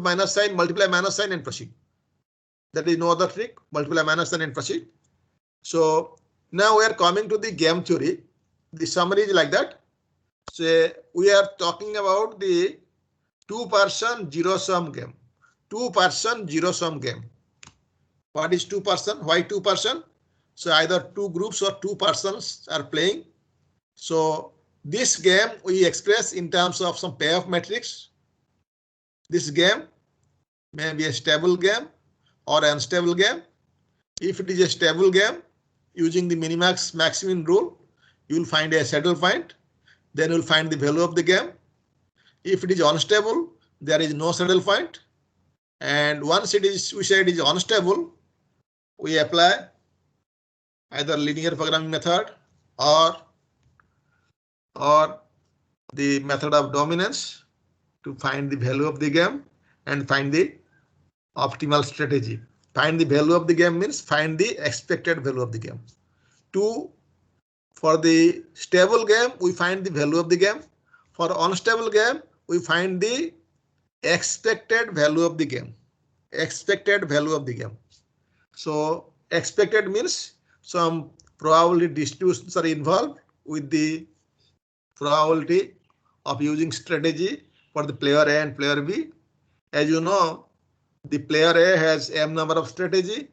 minus sign, multiply minus sign and proceed. That is no other trick. Multiply minus sign and proceed. So now we are coming to the game theory. The summary is like that. So we are talking about the two-person zero-sum game. Two-person zero-sum game. What is two-person? Why two-person? So either two groups or two persons are playing. So this game we express in terms of some payoff matrix. This game may be a stable game or unstable game. If it is a stable game, using the minimax maximum rule, you will find a saddle point. Then you will find the value of the game. If it is unstable, there is no saddle point. And once it is, we say it is unstable, we apply either linear programming method or the method of dominance to find the value of the game and find the optimal strategy. Find the value of the game means find the expected value of the game. For the stable game, we find the value of the game. For unstable game, we find the expected value of the game. Expected value of the game. So expected means some probability distributions are involved with the probability of using strategy for the player A and player B. As you know, the player A has m number of strategy,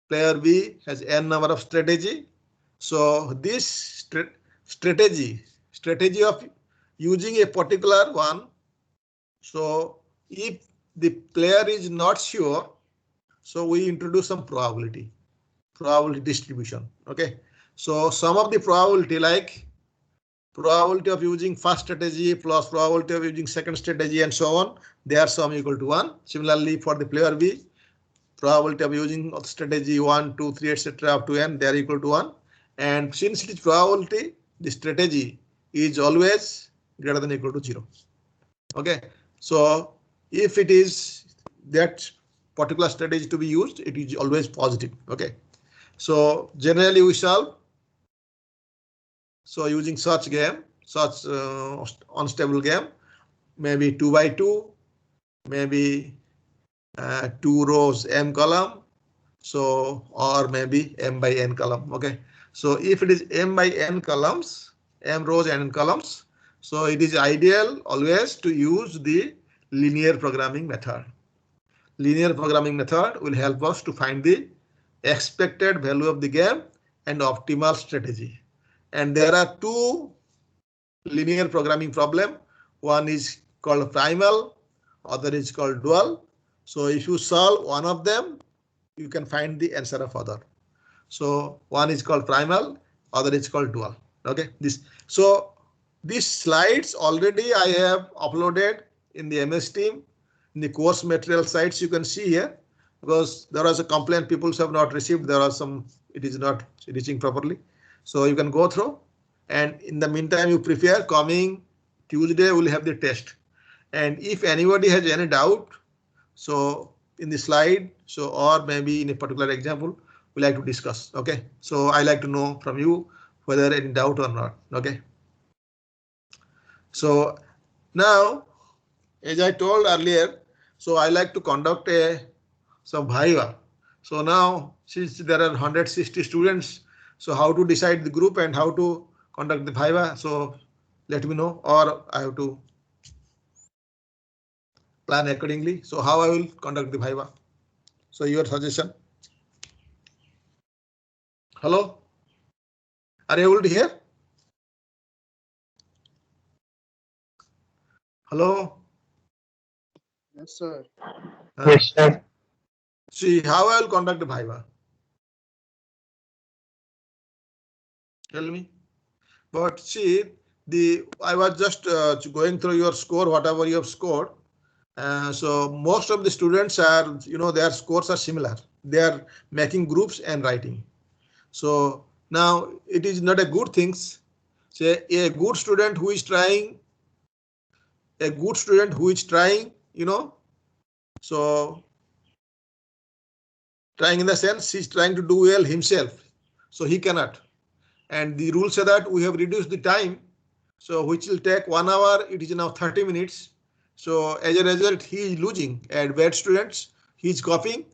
player B has n number of strategy. So this strategy of using a particular one. So if the player is not sure, so we introduce some probability distribution. Okay. So some of the probability, like probability of using first strategy plus probability of using second strategy and so on, they are sum equal to 1. Similarly, for the player B, probability of using strategy 1, 2, 3, etc. up to n, they are equal to 1. And since it is probability, the strategy is always greater than or equal to 0. Okay. So if it is that particular strategy to be used, it is always positive. Okay. So generally we solve. So using such game, such unstable game, maybe 2 by 2, maybe 2 rows m column. So or maybe m by n column. Okay. So if it is m by n columns, m rows and n columns, so it is ideal always to use the linear programming method. Linear programming method will help us to find the expected value of the game and optimal strategy. And there are two linear programming problem. One is called primal, other is called dual. So if you solve one of them, you can find the answer of other. So one is called primal, other is called dual. Okay. So these slides already I have uploaded in the MS Team, in the course material sites. You can see here, because there was a complaint people have not received. There are some, it is not reaching properly. So you can go through, and in the meantime you prepare. Coming Tuesday we'll have the test, and if anybody has any doubt, so in the slide, so or maybe in a particular example, we like to discuss. Okay, so I like to know from you whether any doubt or not. Okay, so now, as I told earlier, so I like to conduct some Viva. So now, since there are 160 students, so how to decide the group and how to conduct the Viva? So let me know, or I have to plan accordingly. So how I will conduct the Viva? So your suggestion. Hello? Are you able to hear? Hello? Yes, sir. Yes, sir. See how I will conduct the Viva. Tell me. But see, I was just going through your score, whatever you have scored. So most of the students are, their scores are similar. They are making groups and writing. So now it is not a good thing. Say a good student who is trying, so trying in the sense he's trying to do well himself. So he cannot. And the rule says that we have reduced the time. So which will take 1 hour, it is now 30 minutes. So as a result, he is losing, and bad students, he is copying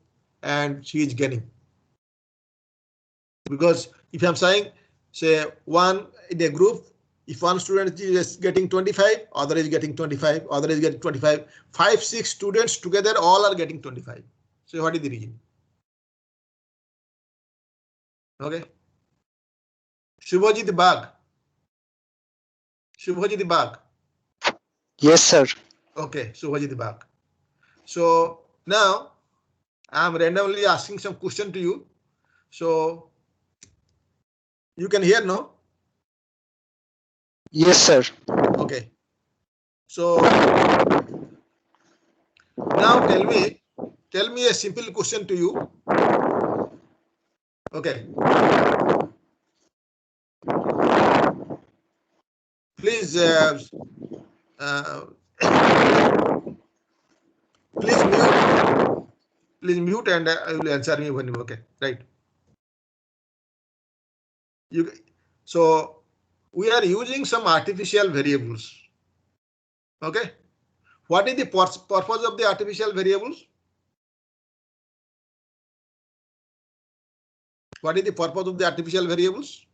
and he is gaining. Because if I'm saying, say, one in a group, if one student is getting 25, other is getting 25, other is getting 25, 5, 6 students together, all are getting 25. So what is the reason? Okay. Shubhajit Bagh. Shubhajit Bagh. Yes, sir. Okay, Shubhajit Bagh. So now I'm randomly asking some question to you. So you can hear, no? Yes, sir. Okay. So now tell me a simple question to you. Okay. Please, please mute and I will answer me when you okay, right? So we are using some artificial variables. Okay. What is the purpose of the artificial variables? What is the purpose of the artificial variables?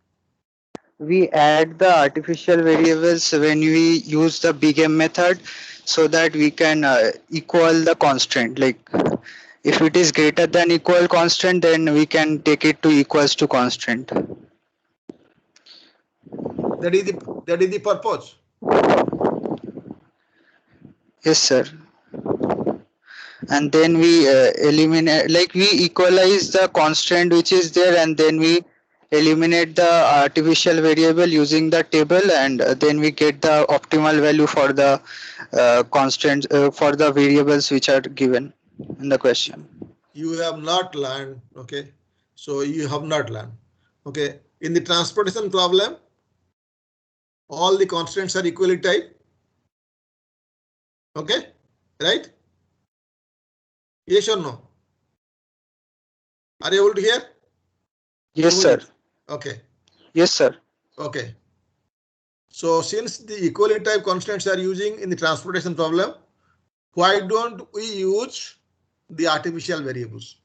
We add the artificial variables when we use the big M method so that we can equal the constant. Like if it is greater than equal constant, then we can take it to equals to constant. That is the purpose. Yes, sir. And then we eliminate, like we equalize the constant which is there, and then we eliminate the artificial variable using the table, and then we get the optimal value for the constant for the variables which are given in the question. You have not learned. Okay. So you have not learned. Okay. In the transportation problem, all the constants are equally type. Okay. Right? Yes or no? Are you able to hear? Yes, sir. Okay. Yes, sir. Okay. So since the equally type constants are using in the transportation problem, why don't we use the artificial variables?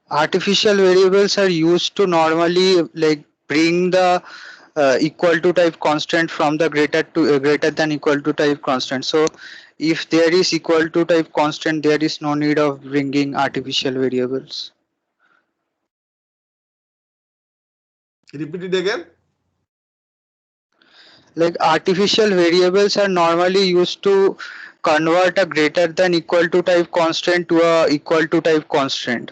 Artificial variables are used to normally like bring the equal to type constant from the greater than equal to type constant. So if there is equal to type constant, there is no need of bringing artificial variables. Repeat it again. Like artificial variables are normally used to convert a greater than equal to type constant to a equal to type constant.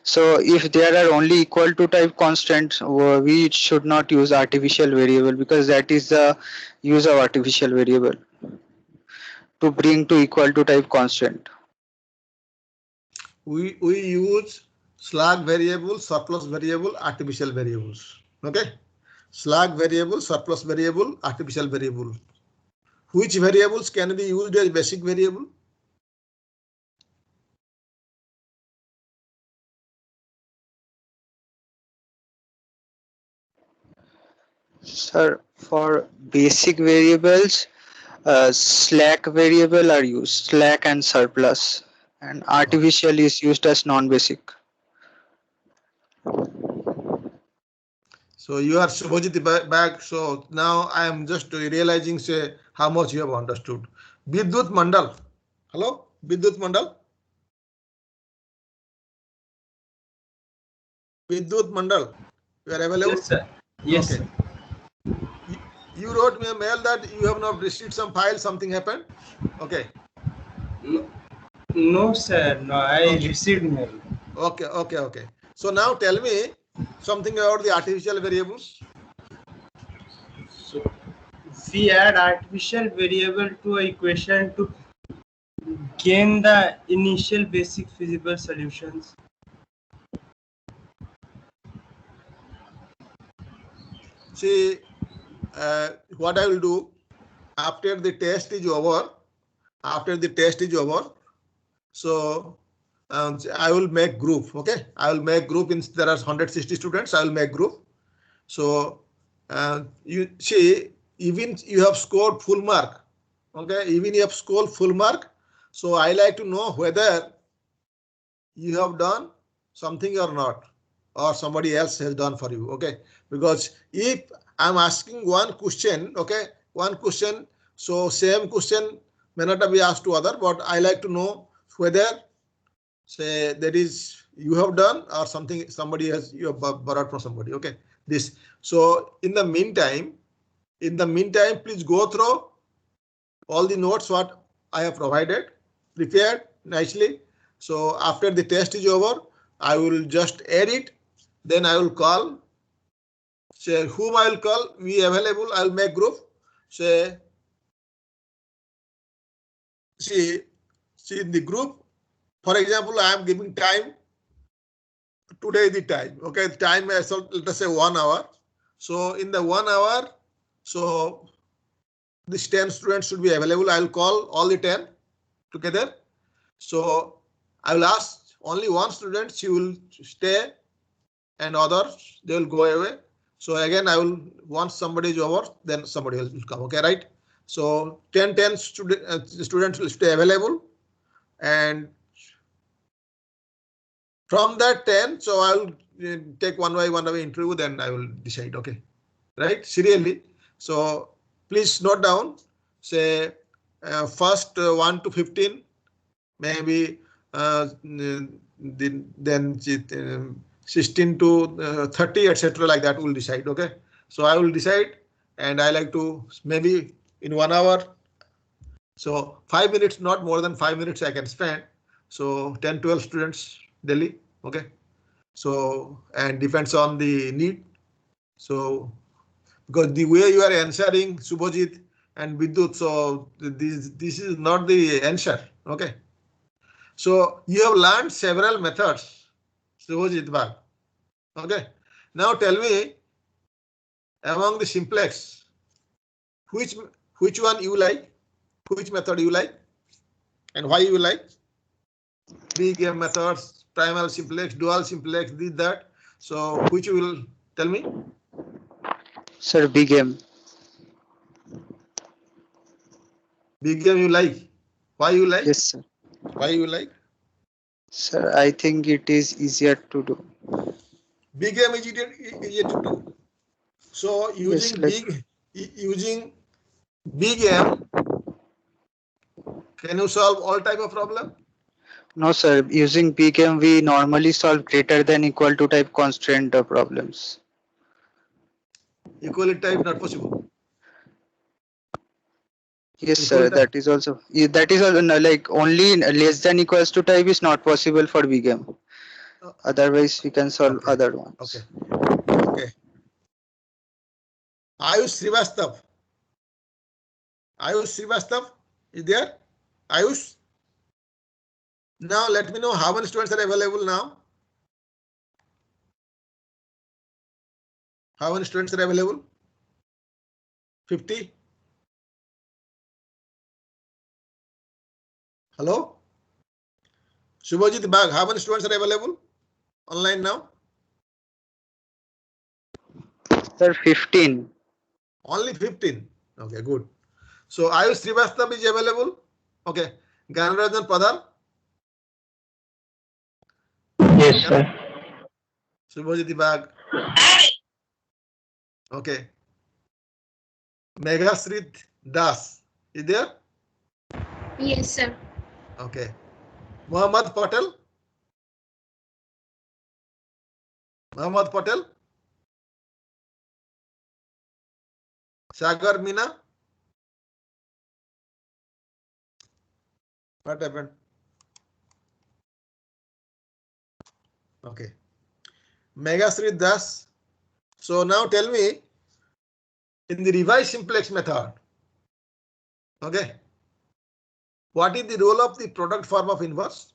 So if there are only equal to type constants, we should not use artificial variable, because that is the use of artificial variable to bring to equal to type constant. We use slug variable, surplus variable, artificial variables. Okay. Slug variable, surplus variable, artificial variable. Which variables can be used as basic variable? Sir, for basic variables, slack variable are used, slack and surplus, and artificial is used as non-basic. So you are Subhajit back. So now I am just realizing, say, how much you have understood. Bidut Mandal. Hello, Bidut Mandal. Bidut Mandal, you are available? Yes, sir. Yes. Okay. You wrote me a mail that you have not received some file, something happened. Okay. No, sir. No, I received mail. Okay. So now tell me something about the artificial variables. So we add artificial variable to a equation to gain the initial basic feasible solutions. See, what I will do after the test is over. So I will make group. Okay, I will make group. In there are 160 students. I will make group. So you see, even you have scored full mark. Okay, even you have scored full mark. So I like to know whether you have done something or not, or somebody else has done for you. Okay, because if I'm asking one question, okay, one question, so same question may not be asked to other, but I like to know whether, say, that is you have done or something somebody has you have borrowed from somebody. Okay, this. So in the meantime, please go through all the notes what I have provided, prepared nicely. So after the test is over, I will just edit. Then I will call. Say whom I will call. We available. I will make group. Say see in the group. For example, I am giving time. Today the time. Okay, time is let us say 1 hour. So in the 1 hour, so these 10 students should be available. I will call all the 10 together. So I will ask only one student, she will stay, and others they will go away. So again, I will once somebody is over, then somebody else will come. Okay, right? So 10 students will stay available, and from that 10, so I will take one by one interview, then I will decide. Okay, right? Serially. So please note down. Say first 1 to 15, maybe then 16 to 30, etc. like that will decide. Okay, so I will decide, and I like to maybe in 1 hour. So 5 minutes, not more than 5 minutes I can spend. So 10-12 students daily. Okay, so and depends on the need. So because the way you are answering, Subhajit and Vidyut, so this is not the answer. Okay. So you have learned several methods, Subhajit Bag. Okay. Now tell me, among the simplex, which one you like, which method you like, and why you like? BGAM methods, primal simplex, dual simplex, this, that. So which you will tell me? Sir, BGAM. BGAM you like. Why you like? Yes, sir. Why you like? Sir, I think it is easier to do. BGAM is easier to do. So Yes, using like BGAM, can you solve all type of problem? no, sir. Using BGAM, we normally solve greater than equal to type constraint problems. Equality type not possible. Yes, Equal sir. type. That is also like only less than equals to type is not possible for BGAM. Otherwise, we can solve Okay. other ones. Okay. Okay. Ayush Srivastav. Ayush Srivastav is there? Ayush. Now let me know how many students are available now. How many students are available? 50. Hello? Subhajit Bag, how many students are available online now? Sir, 15. Only 15. Okay, good. So Ayush Srivastav is available. Okay. Ganarajan Padhar. Yes, sir. Subhajit Bag. Okay. Meghasrit Das is there? Yes, sir. Okay. Muhammad Patel. Muhammad Patel. Sagar Mina. What happened? Okay. Meghasrit Das. So now tell me, in the revised simplex method, okay, what is the role of the product form of inverse?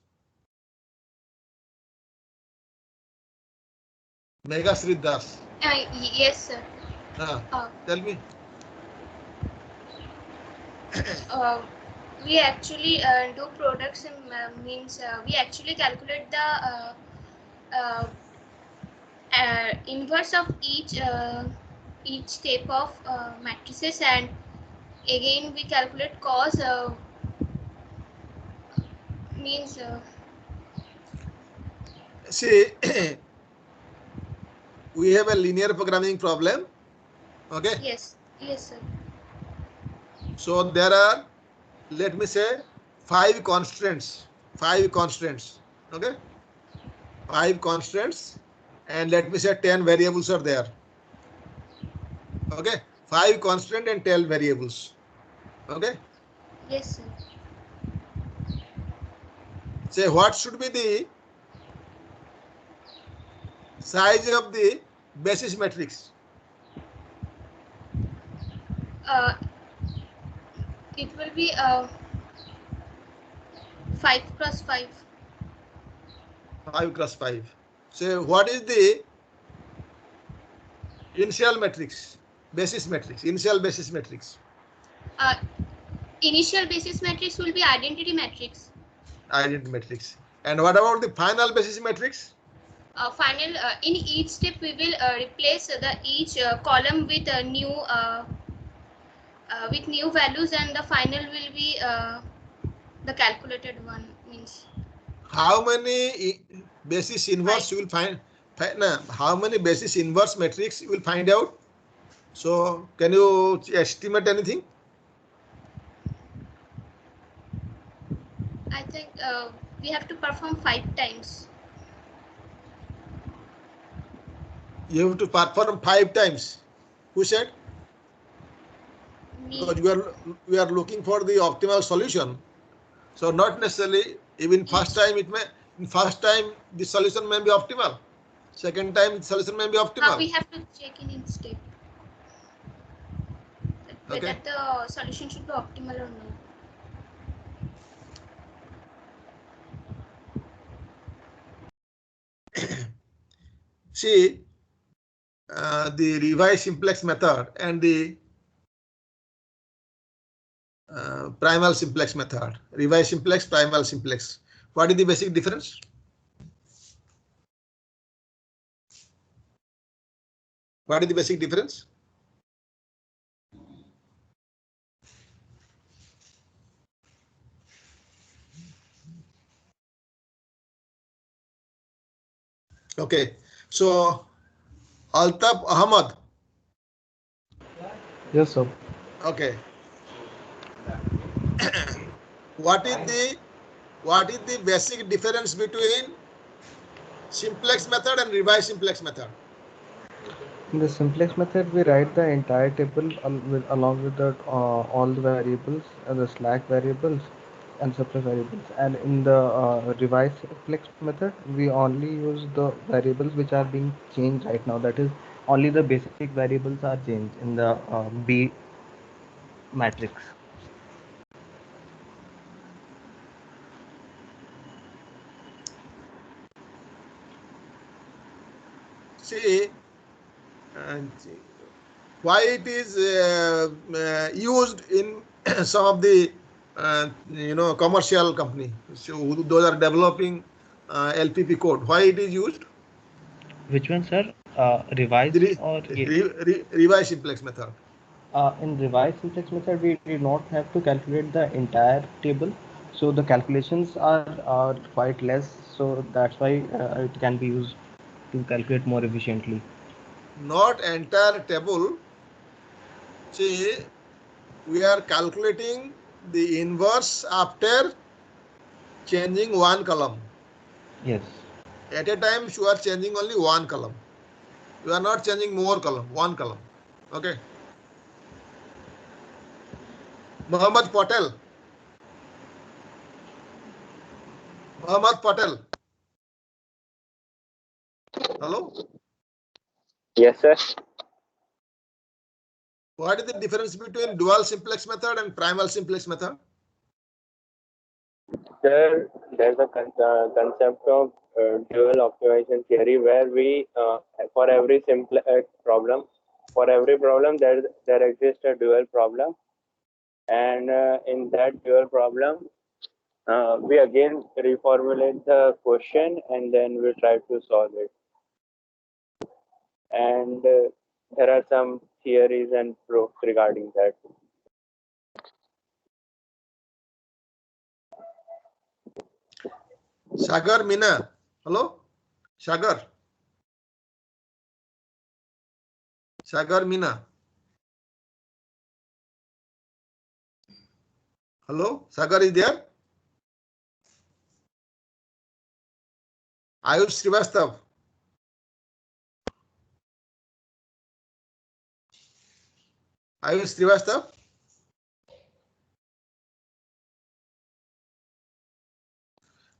Meghasrit Das. Yes, sir. Tell me. We actually do products means we actually calculate the inverse of each each step of matrices, and again we calculate cos means see, we have a linear programming problem. Okay. yes, yes sir. So there are, let me say, 5 constants. 5 constants. Okay. 5 constants, and let me say 10 variables are there. Okay. 5 constant and 10 variables. Okay. Yes sir. Say what should be the size of the basis matrix? It will be 5 cross 5. 5 cross 5. So what is the initial matrix? Basis matrix. Initial basis matrix. Initial basis matrix will be identity matrix. Identity matrix. And what about the final basis matrix? Final in each step we will replace the each column with a new with new values, and the final will be the calculated one. Means How many basis inverse you will find? No, how many basis inverse matrix you will find out? So can you estimate anything? I think we have to perform 5 times. You have to perform 5 times. Who said? Me. Because we are looking for the optimal solution. So not necessarily, even first time the solution may be optimal. Second time the solution may be optimal. We have to check in step whether Okay. the solution should be optimal or not. See, the revise simplex method and the primal simplex method. Revise simplex, primal simplex. What is the basic difference? What is the basic difference? Okay, so Altaf Ahmad. Yes, sir. Okay. What is the basic difference between simplex method and revise simplex method? In the simplex method, we write the entire table along with the all the variables, the slack variables, and surplus variables. And in the revise simplex method, we only use the variables which are being changed right now. That is, only the basic variables are changed in the B matrix. See, why it is used in some of the commercial company. So those are developing LPP code. Why it is used? Which one, sir? Revise or revise simplex method. In revise simplex method, we do not have to calculate the entire table, so the calculations are quite less. So that's why it can be used to calculate more efficiently. Not entire table. See, we are calculating the inverse after changing one column. Yes. At a time, you are changing only one column. You are not changing more column, one column. Okay. Muhammad Patel. Muhammad Patel. Hello? Yes, sir. What is the difference between dual simplex method and primal simplex method? Sir, there's a concept of dual optimization theory where we, for every problem, there exists a dual problem, and in that dual problem, we again reformulate the question and then we try to solve it. And there are some theories and proofs regarding that. Sagar Mina. Hello? Sagar. Sagar Mina. Hello? Sagar is there? Ayush Srivastav. Ayush Srivastav.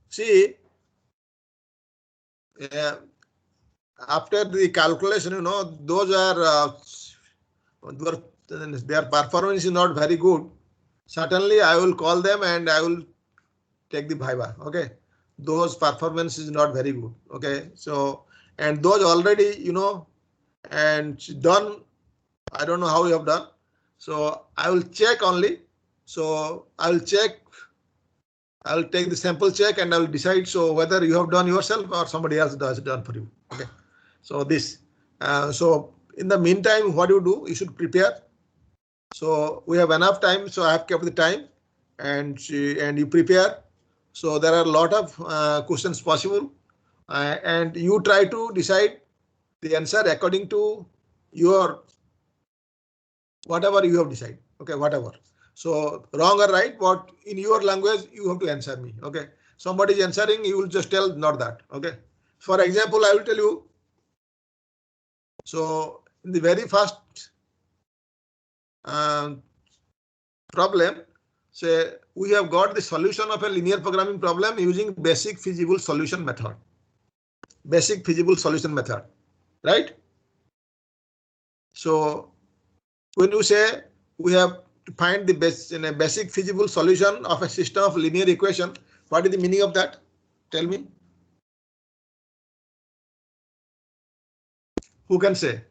See, after the calculation, you know, those are their performance is not very good. Certainly, I will call them and I will take the Viva. Okay, those performance is not very good. Okay, so and those already, you know, and done. I don't know how you have done. So I will check only. So I will check. I will take the sample check and I will decide so whether you have done yourself or somebody else does done for you. Okay. So this. So in the meantime, what you do? You should prepare. So we have enough time. So I have kept the time, and you prepare. So there are a lot of questions possible, and you try to decide the answer according to your whatever you have decided. Okay, whatever. So wrong or right, what in your language you have to answer me. Okay, somebody is answering, you will just tell not that. Okay. For example, I will tell you. So in the very first problem, say we have got the solution of a linear programming problem using basic feasible solution method. Basic feasible solution method, right? So when you say we have to find the basic feasible solution of a system of linear equation, what is the meaning of that? Tell me. Who can say?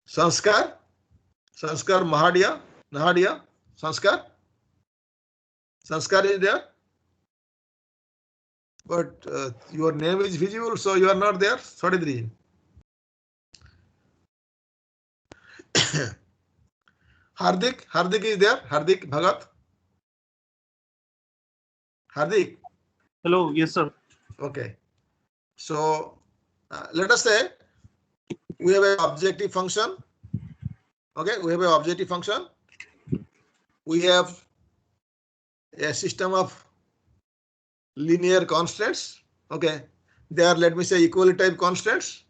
Sanskar? Sanskar Mahadia? Nahadia? Sanskar? Sanskar is there? But your name is visible, so you are not there. What is the reason? Hardik is there. Hardik Bhagat. Hardik. Hello, yes, sir. Okay. So let us say we have an objective function. Okay, we have an objective function. We have a system of linear constants. Okay, they are, let me say, equal type constants.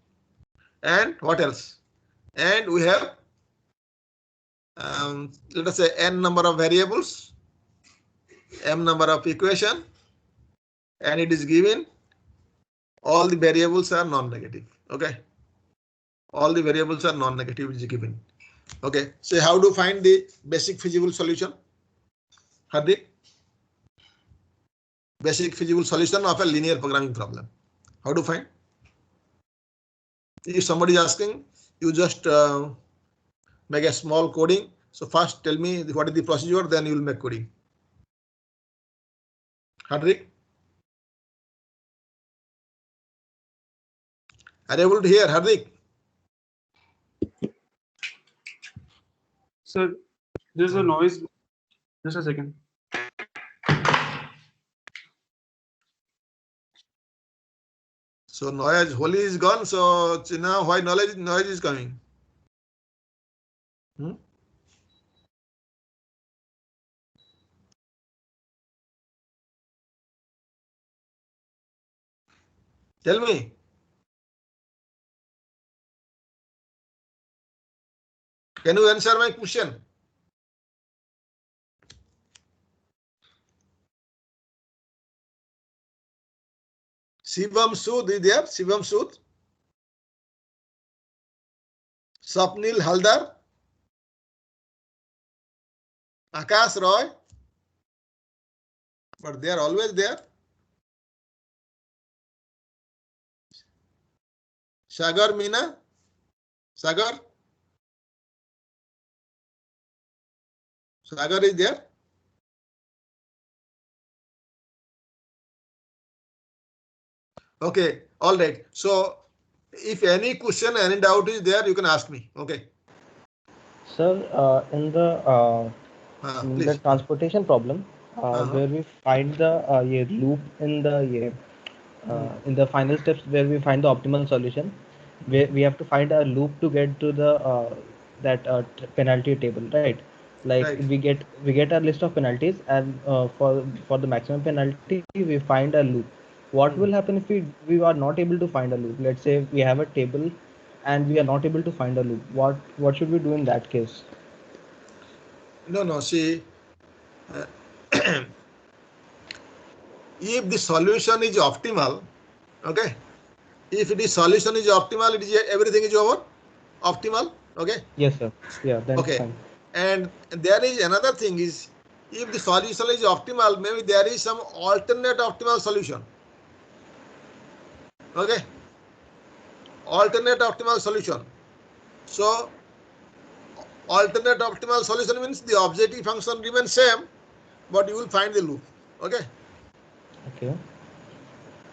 And what else? And we have let us say n number of variables, m number of equation, and it is given all the variables are non-negative. Okay, all the variables are non-negative is given. Okay, so how to find the basic feasible solution? Hardik, basic feasible solution of a linear programming problem. How to find? If somebody is asking, you just make a small coding. So first tell me what is the procedure, then you will make coding. Hardik, are you able to hear, Hardik? Sir, there's a noise. Just a second. So noise, holy is gone. So now why noise is coming? Tell me. Can you answer my question? Shivam Sood is there. Shivam Sood. Sapnil Haldar. Akash Roy. But they are always there. Sagar Meena. Sagar. Sagar is there. Okay. All right. So if any question, any doubt is there, you can ask me. Okay. Sir, in the Please. transportation problem, where we find the ये loop in the final steps where we find the optimal solution, we have to find a loop to get to the penalty table, right? Like Right. we get a list of penalties, and for the maximum penalty we find a loop. What will happen if we are not able to find a loop? Let's say we have a table and we are not able to find a loop. What should we do in that case? No. See, if the solution is optimal, okay. If the solution is optimal, it is everything is over optimal. Okay. Yes, sir. Yeah, then Okay. fine. And there is another thing is, if the solution is optimal, maybe there is some alternate optimal solution. Okay. Alternate optimal solution. So alternate optimal solution means the objective function remains same, but you will find the loop. Okay. Okay.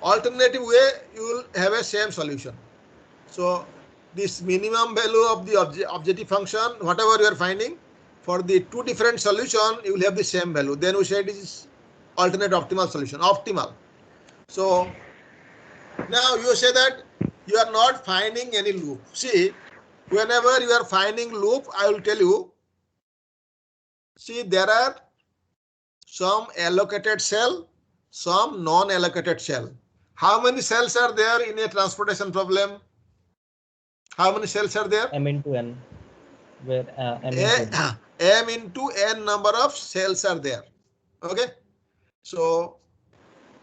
Alternative way, you will have a same solution. So this minimum value of the objective function, whatever you are finding, for the two different solution, you will have the same value. Then we say it is alternate optimal solution, optimal. So now you say that you are not finding any loop. See, whenever you are finding loop, I will tell you, see, there are some allocated cell, some non-allocated cell. How many cells are there in a transportation problem? How many cells are there? M into N, where M into N. M into N number of cells are there. Okay. So,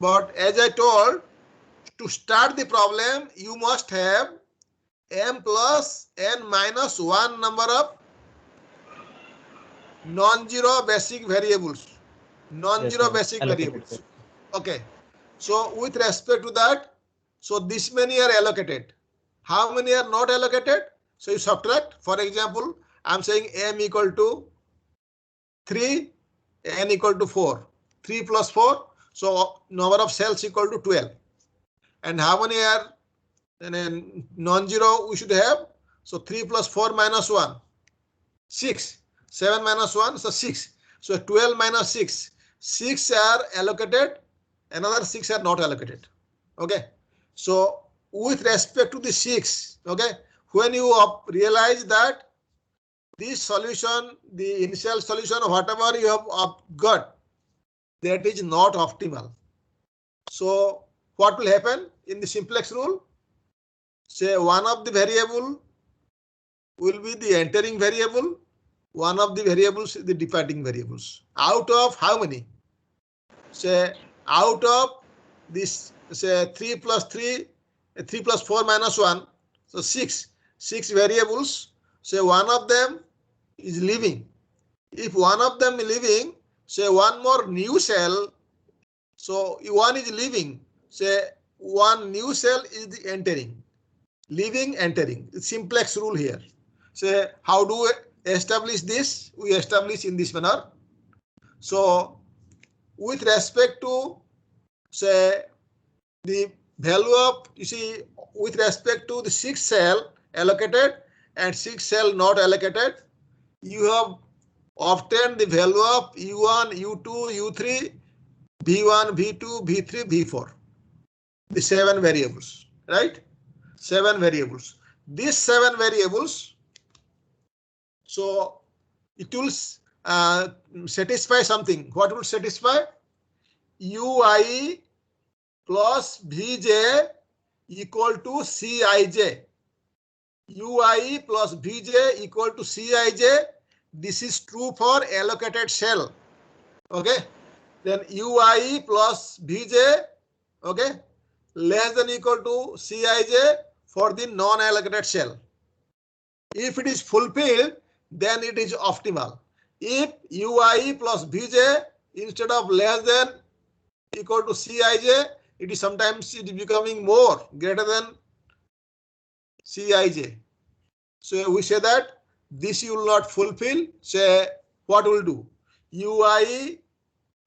but as I told, to start the problem, you must have M plus N minus 1 number of non-zero basic variables. Non-zero Yes, basic allocated variables. cells. Okay. So with respect to that, so this many are allocated. How many are not allocated? So you subtract. For example, I'm saying M equal to 3, N equal to 4. 3 plus 4. So number of cells equal to 12. And how many are non-zero we should have? So 3 plus 4 minus 1. 6. 7 minus 1, so 6. So 12 minus 6. 6 are allocated, another 6 are not allocated. Okay. So with respect to the 6, okay, when you realize that this solution, the initial solution, whatever you have got, that is not optimal. So what will happen in the simplex rule? Say one of the variable will be the entering variable, one of the variables is the departing variables. Out of how many? Say out of this, say 3 plus 3, 3 plus 4 minus 1, so 6 variables. Say one of them is leaving. If one of them is leaving, say one more new cell. So one is leaving. Say one new cell is the entering. Leaving, entering. It's simplex rule here. Say how do we establish this? We establish in this manner. So with respect to, say, the value of, you see, with respect to the 6 cell allocated and 6 cell not allocated, you have obtained the value of U1, U2, U3, V1, V2, V3, V4. The 7 variables, right? 7 variables. These 7 variables, so it will satisfy something. What will satisfy? Ui plus Vj equal to Cij. Ui plus Vj equal to Cij. This is true for allocated cell. Okay. Then Ui plus Vj, okay, less than equal to Cij for the non-allocated cell. If it is fulfilled, then it is optimal. If Ui plus Vj instead of less than equal to Cij, it is sometimes it is becoming more, greater than Cij. So we say that this you will not fulfill. Say what will do? Ui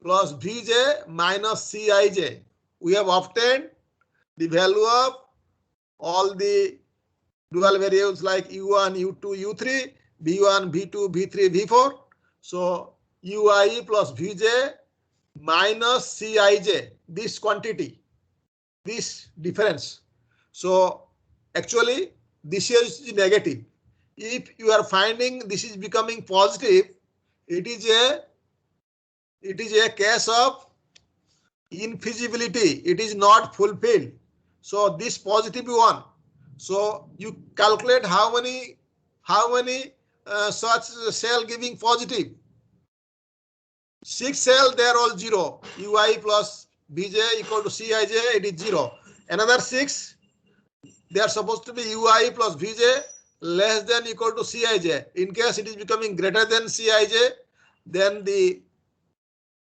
plus Vj minus Cij. We have obtained the value of all the dual variables like u1, u2, u3, v1, v2, v3, v4. So ui plus vj minus cij, this quantity, this difference. So actually this is negative. If you are finding this is becoming positive, it is a case of infeasibility. It is not fulfilled. So this positive one. So you calculate how many such cell giving positive. 6 cell, they are all 0. ui plus bj equal to cij, it is 0. Another 6, they are supposed to be ui plus vj less than equal to cij. In case it is becoming greater than cij, then the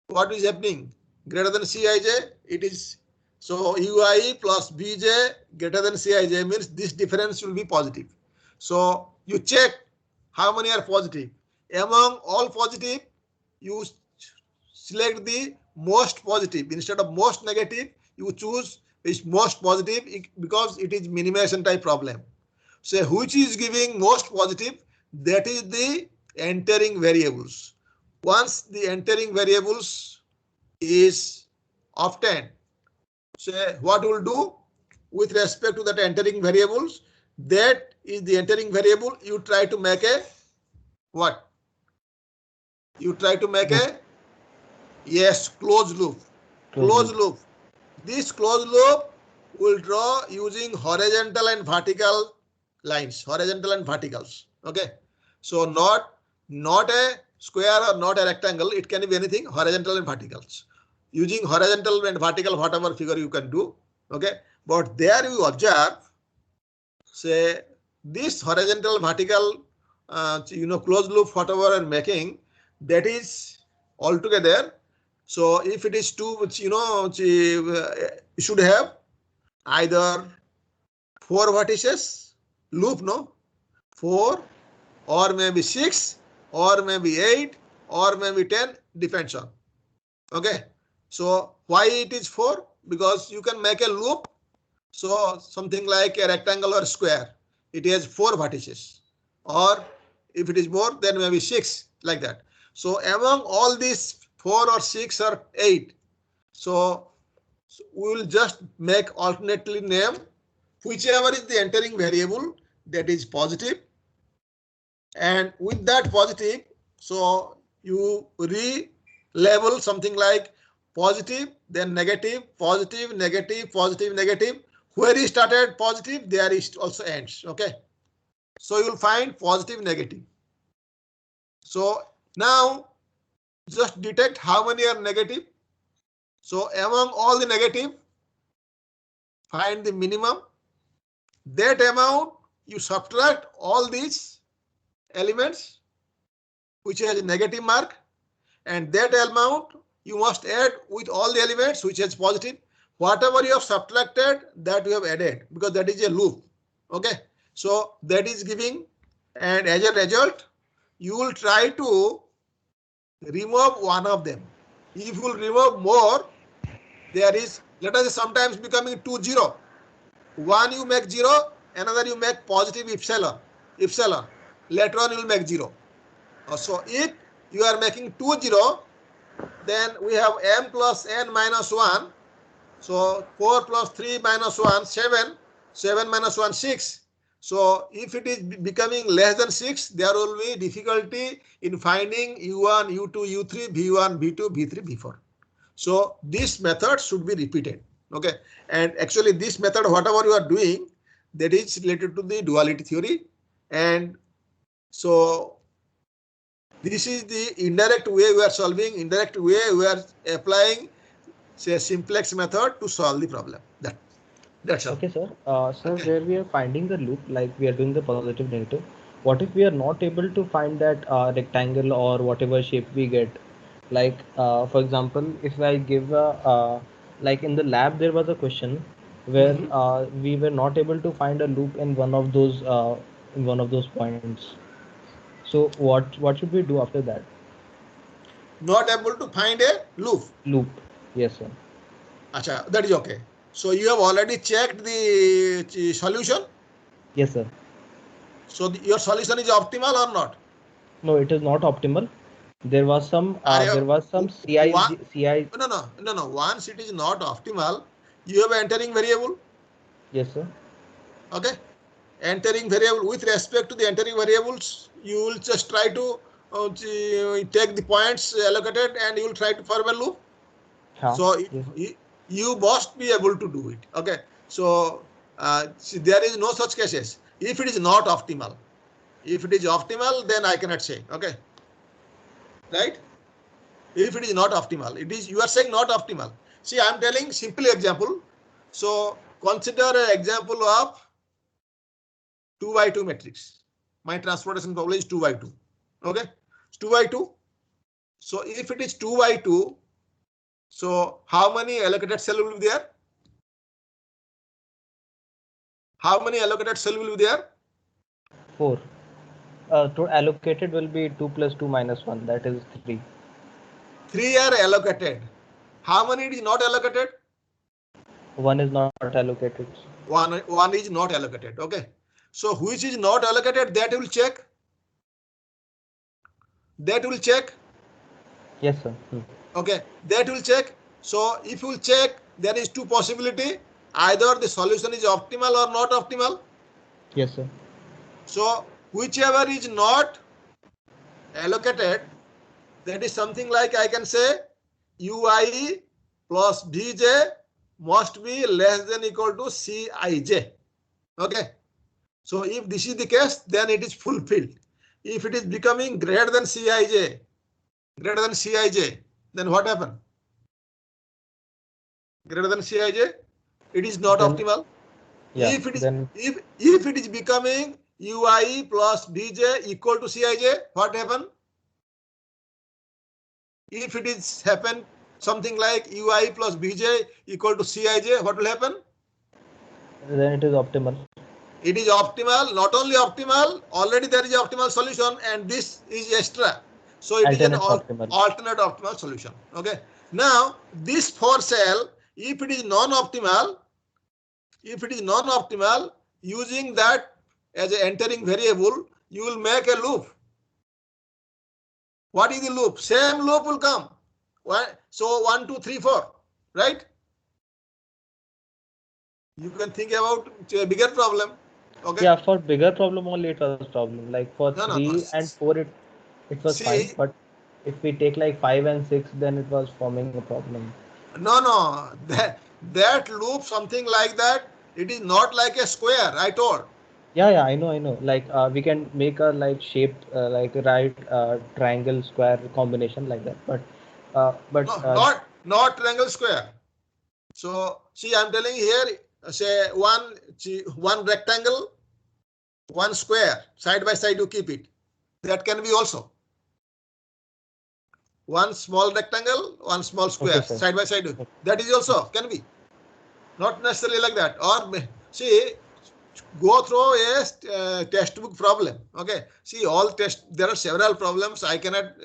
what is happening? Greater than cij, it is so ui plus bj greater than cij means this difference will be positive. So you check how many are positive. Among all positive, you select the most positive. Instead of most negative, you choose which most positive because it is minimization type problem. So which is giving most positive, that is the entering variables. Once the entering variables is obtained, so what we'll do with respect to that entering variables, that is the entering variable, you try to make a what? You try to make a closed loop. Closed loop. This closed loop will draw using horizontal and vertical lines, horizontal and verticals. Okay. So not a square or not a rectangle. It can be anything, horizontal and verticals. Using horizontal and vertical, whatever figure you can do. Okay. But there you observe, say this horizontal, vertical, closed loop, whatever I'm making, that is altogether. So if it is 2, which you should have either 4 vertices loop, no, 4 or maybe 6 or maybe 8 or maybe 10, depends on. Okay. So why it is 4? Because you can make a loop. So something like a rectangle or square, it has 4 vertices, or if it is more, then maybe 6, like that. So among all these 4 or 6 or 8, so we will just make alternately name whichever is the entering variable that is positive, and with that positive, so you re-label something like positive, then negative, positive, negative, positive, negative. Where he started positive, there is also ends. Okay. So you will find positive, negative. So now just detect how many are negative. So among all the negative, find the minimum. That amount you subtract all these elements which has a negative mark, and that amount you must add with all the elements which has positive. Whatever you have subtracted, that you have added, because that is a loop. Okay. So that is giving, and as a result, you will try to remove one of them. If you will remove more, there is, let us say, sometimes becoming 2, 0. One you make 0, another you make positive epsilon. Later on you will make 0. So if you are making 2, 0, then we have m plus n minus 1. So 4 plus 3 minus 1, 7. 7 minus 1, 6. So if it is becoming less than 6, there will be difficulty in finding u1, u2, u3, v1, v2, v3, v4. So this method should be repeated. Okay. And actually this method, whatever you are doing, that is related to the duality theory. And so this is the indirect way we are solving, indirect way we are applying, say, simplex method to solve the problem. That's all. Okay, sir. Sir, Okay. where we are finding the loop, like we are doing the positive, negative. What if we are not able to find that rectangle or whatever shape we get? Like, for example, if I give like in the lab, there was a question where we were not able to find a loop in one of those points. So what should we do after that? Not able to find a loop. Loop. Yes, sir. Acha, that is okay. So you have already checked the solution. Yes, sir. So your solution is optimal or not? No, it is not optimal. There was some CI. No. Once it is not optimal, you have entering variable. Yes, sir. Okay. Entering variable with respect to the entering variables, you will just try to take the points allocated and you will try to forward loop. So Yes. you must be able to do it. Okay. So see, there is no such cases. If it is not optimal, if it is optimal, then I cannot say. Okay. Right. If it is not optimal, it is, you are saying not optimal. See, I am telling simple example. So consider an example of 2 by 2 matrix. My transportation problem is 2 by 2. Okay. It's 2 by 2. So if it is 2 by 2, so how many allocated cell will be there? How many allocated cell will be there? 4. To allocated will be 2 plus 2 minus 1. That is 3. 3 are allocated. How many it is not allocated? 1 is not allocated. One is not allocated. Okay. So which is not allocated, that will check. That will check. Yes, sir. Okay. That will check. So if you will check, there is two possibility. Either the solution is optimal or not optimal. Yes, sir. So whichever is not allocated, that is something like I can say ui plus bj must be less than equal to cij. Okay. So if this is the case, then it is fulfilled. If it is becoming greater than cij, then what happen? Greater than cij, it is not Then, optimal. yeah, If it is then if it is becoming ui plus bj equal to cij, what happen? If it is happen something like ui plus bj equal to cij, what will happen? then it is optimal. It is optimal, not only optimal, already there is an optimal solution and this is extra. So it is an alternate optimal solution. Okay. Now this 4 cell, if it is non-optimal, using that as an entering variable, you will make a loop. What is the loop? Same loop will come. So 1, 2, 3, 4, right? You can think about a bigger problem. Okay. Yeah, for bigger problem only it was problem. Like for No. 3 and 4 it was fine. But if we take like 5 and 6, then it was forming a problem. No. That loop, something like that, it is not like a square, I told. Yeah, I know. Like we can make a like shaped like right triangle square combination like that. But no, not triangle square. So see, I'm telling here, say one rectangle, one square, side by side you keep it. That can be also. One small rectangle, one small square, okay, side by side. That is also can be. Not necessarily like that. Or see, go through a textbook problem. Okay. See, there are several problems. I cannot,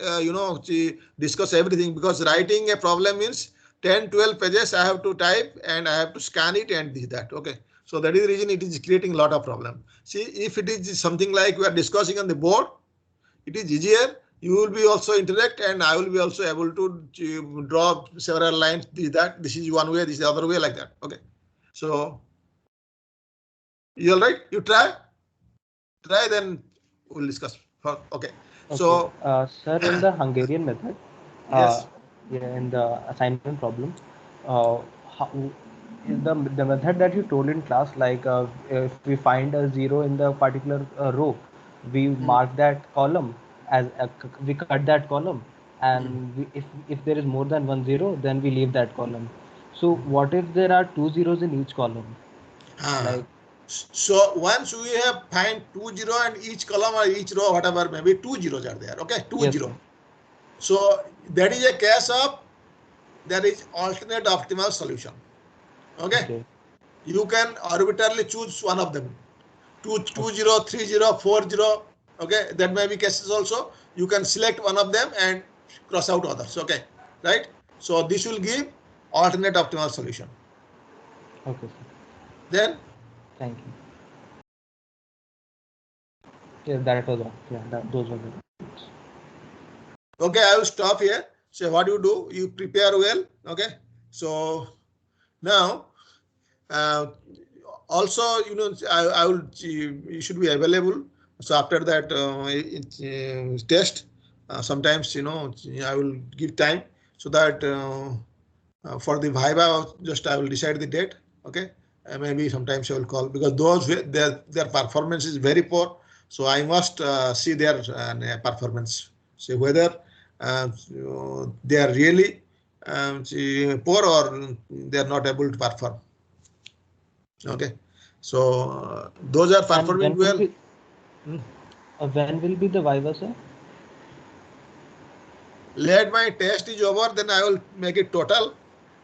discuss everything because writing a problem means 10, 12 pages I have to type and I have to scan it and that. Okay. So that is the reason it is creating a lot of problem. See, if it is something like we are discussing on the board, it is easier. You will be also interact and I will be also able to draw several lines. This is one way, this is the other way, like that. Okay. So you all right? You try, then we'll discuss. Okay. So, sir, in the Hungarian method, yes, in the assignment problem, the method that you told in class, like if we find a 0 in the particular row, we mark that column as we cut that column, and if there is more than 1 0, then we leave that column. So what if there are 2 zeros in each column? Like, so once we have find 2 0 and each column or each row, whatever, maybe 2 zeros are there. Okay, 2 0. So that is a case of there is alternate optimal solution. Okay. You can arbitrarily choose one of them. 2 0, 3 0, 4 0. Okay, that may be cases also. You can select one of them and cross out others. Okay, right? So this will give alternate optimal solution. Okay, sir. Then, Thank you. Yeah, that was all. Yeah, those were the. okay, I will stop here. So what you do, you prepare well. Okay. So now, also, I will, you should be available. So after that test, sometimes, I will give time so that for the Viva, just I will decide the date. Okay. Maybe sometimes I will call because those their performance is very poor. So I must see their performance. See whether they are really poor or they are not able to perform. Okay. So those are And performing well. when will be the Viva, sir? Let my test is over, then I will make it total.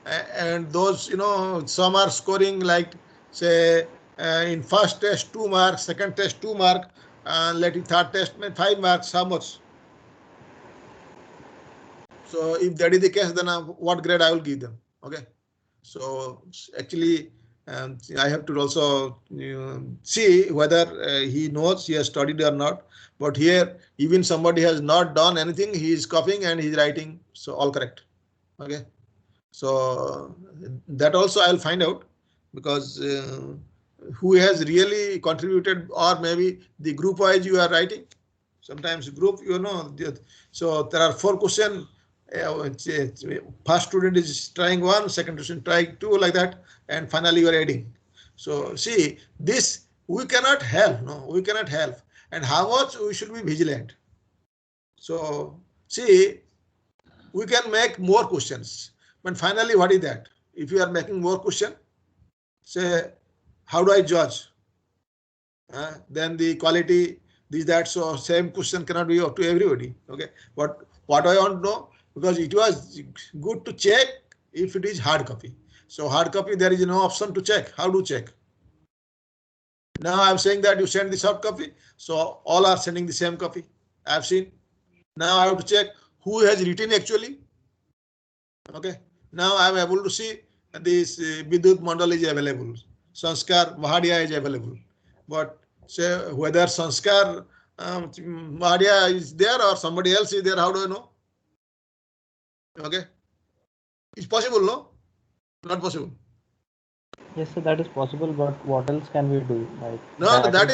And those, some are scoring like, say, in first test 2 marks, second test 2 marks, let it third test 5 marks. How much? So if that is the case, then what grade I will give them? Okay. So actually, I have to also see whether he knows he has studied or not. But here, even somebody has not done anything, he is copying and he is writing. So all correct. Okay. So that also I'll find out because who has really contributed, or maybe the group wise you are writing. Sometimes group, so there are 4 questions. First student is trying 1, second student trying 2, like that, and finally you are adding. So see, this we cannot help. No, we cannot help. And how much we should be vigilant. So see, we can make more questions, but finally, what is that? If you are making more question, say, how do I judge? Then the quality, this, that, so same question cannot be up to everybody. Okay, but what I want to know, because it was good to check if it is hard copy. So hard copy, there is no option to check. How to check? Now I'm saying that you send the soft copy, so all are sending the same copy. I've seen. Now I have to check who has written actually. Okay. Now I am able to see this Bidut Mandal is available. Sanskar Mahadia is available. But say whether Sanskar Mahadia is there or somebody else is there, how do I know? Okay. It's possible, no? Not possible. Yes, sir, that is possible. But what else can we do? Like No, that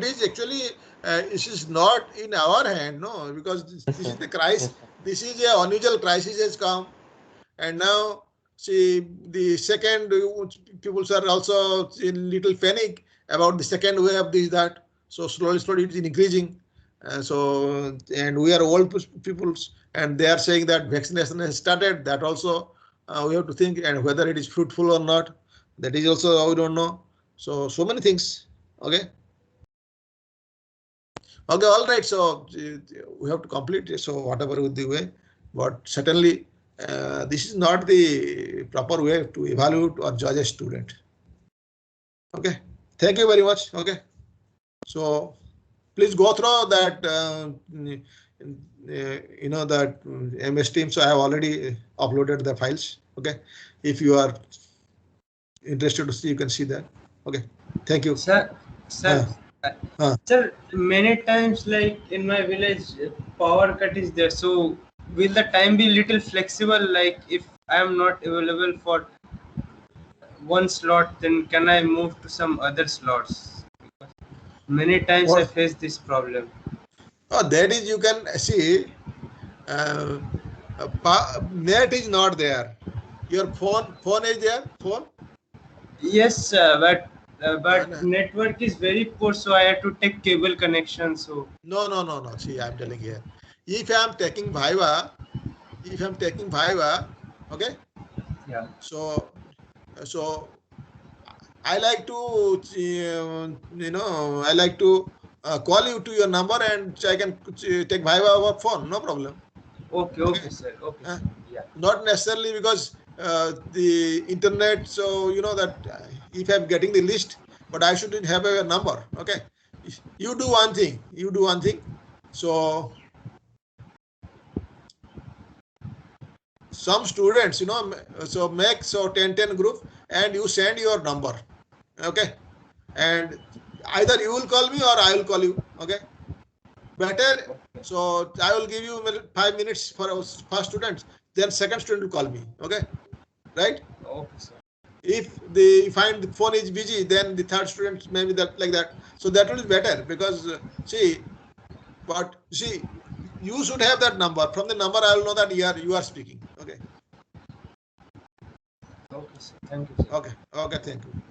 is actually this is not in our hand, no, because this is the crisis. Yes, This is a unusual crisis has come. And now, see, the second people are also in little panic about the second wave, this, that. So slowly it is increasing. And we are old people, and they are saying that vaccination has started. That also we have to think, and whether it is fruitful or not, that is also we don't know. So many things. Okay. Okay, all right. So we have to complete it. So whatever with the way, but certainly this is not the proper way to evaluate or judge a student. Okay. Thank you very much. Okay. So please go through that. That MS Teams. So I have already uploaded the files. Okay. If you are interested to see, you can see that. Okay. Thank you. Sir, many times like in my village, power cut is there. So will the time be little flexible? Like if I am not available for one slot, then can I move to some other slots? Many times I face this problem. Oh, that is, you can see net is not there. Your phone is there? Phone? Yes, but network is very poor, so I have to take cable connection. So No. See, I'm telling here. If I'm taking Viva, okay. yeah. So I like to, I like to call you to your number and I can take Viva over phone. No problem. Okay, sir. Okay, sir. Yeah. Not necessarily because the internet. So you know that if I'm getting the list, but I shouldn't have a number. Okay. You do one thing. So some students, so make 10 group and you send your number. Okay, and either you will call me or I will call you. Okay, better. So I will give you 5 minutes for our first students. Then second student will call me. Okay, right? Okay, sir. If they find the phone is busy, then the third student maybe that like that. So that will be better because see, but see, you should have that number. From the number, I will know that you are speaking. Okay. Okay, sir. Thank you, sir. Okay. Okay. Thank you.